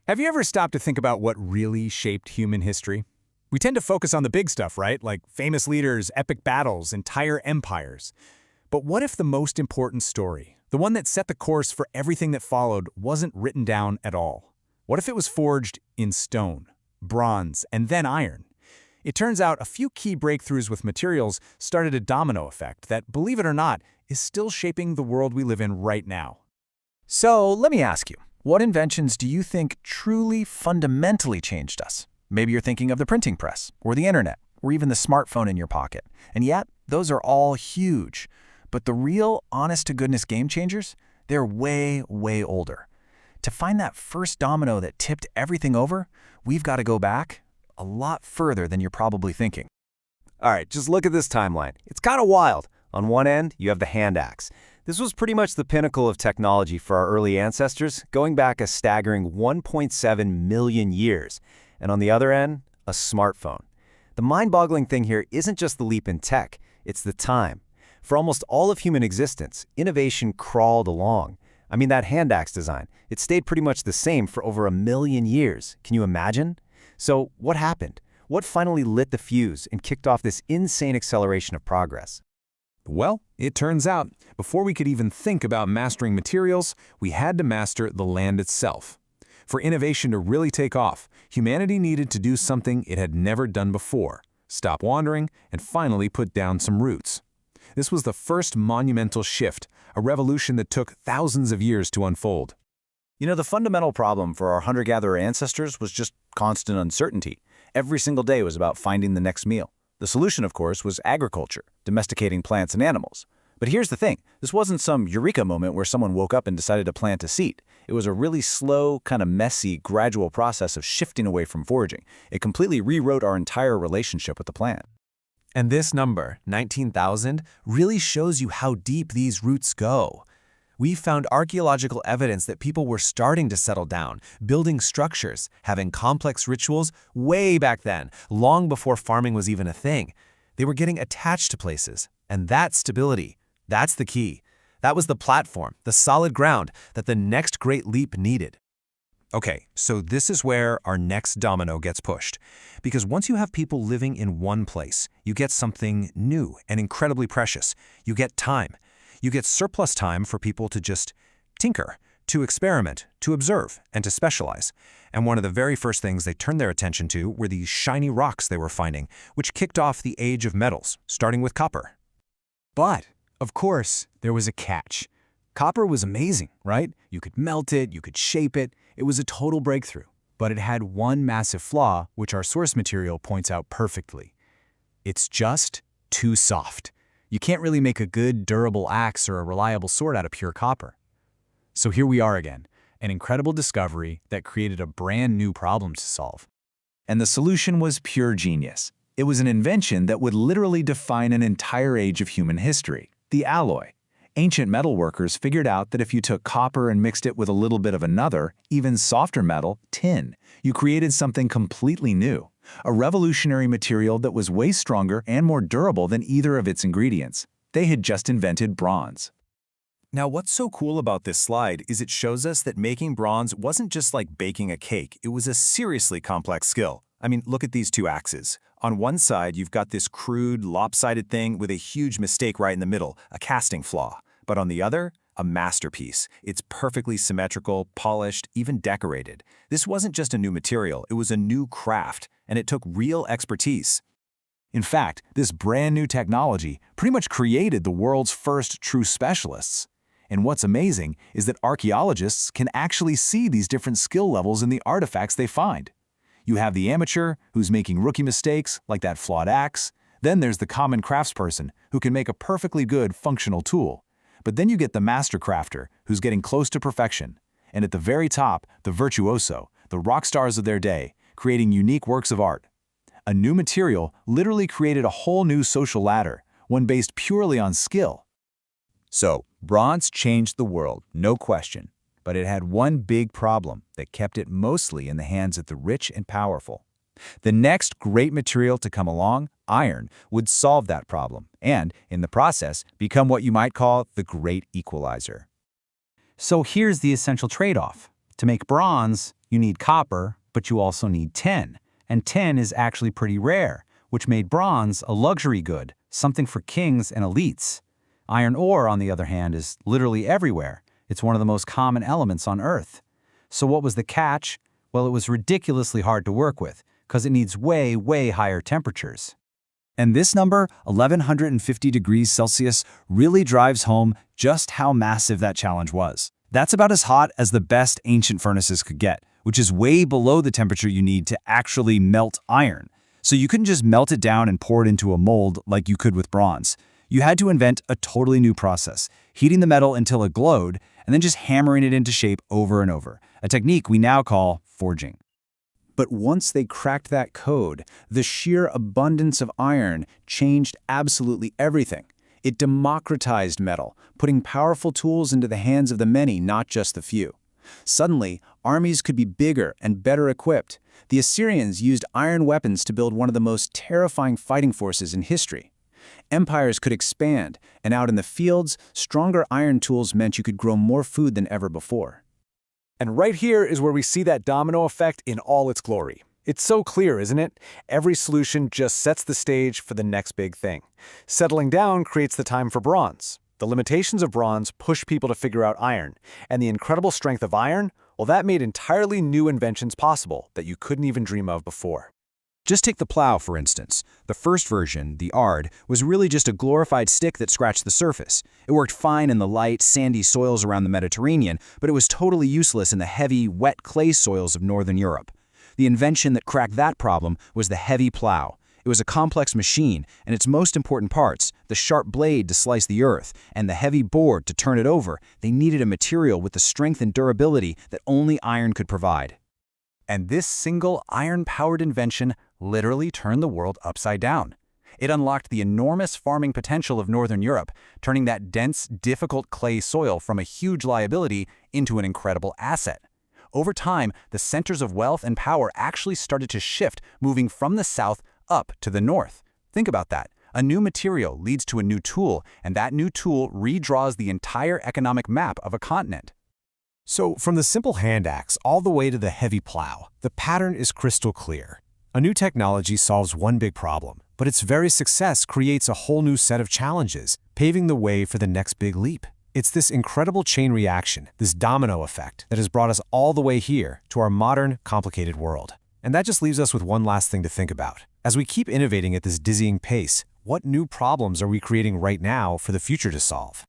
Have you ever stopped to think about what really shaped human history? We tend to focus on the big stuff, right? Like famous leaders, epic battles, entire empires. But what if the most important story, the one that set the course for everything that followed, wasn't written down at all? What if it was forged in stone, bronze, and then iron? It turns out a few key breakthroughs with materials started a domino effect that, believe it or not, is still shaping the world we live in right now. So let me ask you, what inventions do you think truly fundamentally changed us? Maybe you're thinking of the printing press, or the internet, or even the smartphone in your pocket. And yet, those are all huge. But the real, honest-to-goodness game changers, they're way, way older. To find that first domino that tipped everything over, we've got to go back a lot further than you're probably thinking. All right, just look at this timeline. It's kind of wild. On one end, you have the hand axe. This was pretty much the pinnacle of technology for our early ancestors, going back a staggering 1.7 million years. And on the other end, a smartphone. The mind-boggling thing here isn't just the leap in tech, it's the time. For almost all of human existence, innovation crawled along. I mean, that hand axe design, it stayed pretty much the same for over 1 million years. Can you imagine? So what happened? What finally lit the fuse and kicked off this insane acceleration of progress? Well, it turns out, before we could even think about mastering materials, we had to master the land itself. For innovation to really take off, humanity needed to do something it had never done before: stop wandering and finally put down some roots. This was the first monumental shift, a revolution that took thousands of years to unfold. You know, the fundamental problem for our hunter-gatherer ancestors was just constant uncertainty. Every single day was about finding the next meal. The solution, of course, was agriculture, domesticating plants and animals. But here's the thing. This wasn't some eureka moment where someone woke up and decided to plant a seed. It was a really slow, kind of messy, gradual process of shifting away from foraging. It completely rewrote our entire relationship with the plant. And this number, 19,000, really shows you how deep these roots go. We found archaeological evidence that people were starting to settle down, building structures, having complex rituals way back then, long before farming was even a thing. They were getting attached to places, and that stability, that's the key. That was the platform, the solid ground that the next great leap needed. Okay, so this is where our next domino gets pushed. Because once you have people living in one place, you get something new and incredibly precious. You get time. You get surplus time for people to just tinker, to experiment, to observe, and to specialize. And one of the very first things they turned their attention to were these shiny rocks they were finding, which kicked off the age of metals, starting with copper. But, of course, there was a catch. Copper was amazing, right? You could melt it, you could shape it. It was a total breakthrough. But it had one massive flaw, which our source material points out perfectly. It's just too soft. You can't really make a good, durable axe or a reliable sword out of pure copper. So here we are again, an incredible discovery that created a brand new problem to solve. And the solution was pure genius. It was an invention that would literally define an entire age of human history: the alloy. Ancient metalworkers figured out that if you took copper and mixed it with a little bit of another, even softer metal, tin, you created something completely new. A revolutionary material that was way stronger and more durable than either of its ingredients. They had just invented bronze. Now, what's so cool about this slide is it shows us that making bronze wasn't just like baking a cake. It was a seriously complex skill. I mean, look at these two axes. On one side, you've got this crude, lopsided thing with a huge mistake right in the middle, a casting flaw. But on the other, a masterpiece. It's perfectly symmetrical, polished, even decorated. This wasn't just a new material, it was a new craft, and it took real expertise. In fact, this brand new technology pretty much created the world's first true specialists. And what's amazing is that archaeologists can actually see these different skill levels in the artifacts they find. You have the amateur, who's making rookie mistakes, like that flawed axe. Then there's the common craftsperson, who can make a perfectly good functional tool. But then you get the master crafter, who's getting close to perfection. And at the very top, the virtuoso, the rock stars of their day, creating unique works of art. A new material literally created a whole new social ladder, one based purely on skill. So, bronze changed the world, no question. But it had one big problem that kept it mostly in the hands of the rich and powerful. The next great material to come along, iron, would solve that problem and, in the process, become what you might call the great equalizer. So here's the essential trade-off. To make bronze, you need copper, but you also need tin. And tin is actually pretty rare, which made bronze a luxury good, something for kings and elites. Iron ore, on the other hand, is literally everywhere. It's one of the most common elements on Earth. So what was the catch? Well, it was ridiculously hard to work with, because it needs way, way higher temperatures. And this number, 1150 degrees Celsius, really drives home just how massive that challenge was. That's about as hot as the best ancient furnaces could get, which is way below the temperature you need to actually melt iron. So you couldn't just melt it down and pour it into a mold like you could with bronze. You had to invent a totally new process, heating the metal until it glowed, and then just hammering it into shape over and over, a technique we now call forging. But once they cracked that code, the sheer abundance of iron changed absolutely everything. It democratized metal, putting powerful tools into the hands of the many, not just the few. Suddenly, armies could be bigger and better equipped. The Assyrians used iron weapons to build one of the most terrifying fighting forces in history. Empires could expand, and out in the fields, stronger iron tools meant you could grow more food than ever before. And right here is where we see that domino effect in all its glory. It's so clear, isn't it? Every solution just sets the stage for the next big thing. Settling down creates the time for bronze. The limitations of bronze push people to figure out iron, and the incredible strength of iron, well, that made entirely new inventions possible that you couldn't even dream of before. Just take the plow, for instance. The first version, the Ard, was really just a glorified stick that scratched the surface. It worked fine in the light, sandy soils around the Mediterranean, but it was totally useless in the heavy, wet clay soils of northern Europe. The invention that cracked that problem was the heavy plow. It was a complex machine, and its most important parts, the sharp blade to slice the earth and the heavy board to turn it over, they needed a material with the strength and durability that only iron could provide. And this single iron-powered invention literally turned the world upside down. It unlocked the enormous farming potential of Northern Europe, turning that dense, difficult clay soil from a huge liability into an incredible asset. Over time, the centers of wealth and power actually started to shift, moving from the south up to the north. Think about that. A new material leads to a new tool, and that new tool redraws the entire economic map of a continent. So, from the simple hand axe all the way to the heavy plow, the pattern is crystal clear. A new technology solves one big problem, but its very success creates a whole new set of challenges, paving the way for the next big leap. It's this incredible chain reaction, this domino effect, that has brought us all the way here to our modern, complicated world. And that just leaves us with one last thing to think about. As we keep innovating at this dizzying pace, what new problems are we creating right now for the future to solve?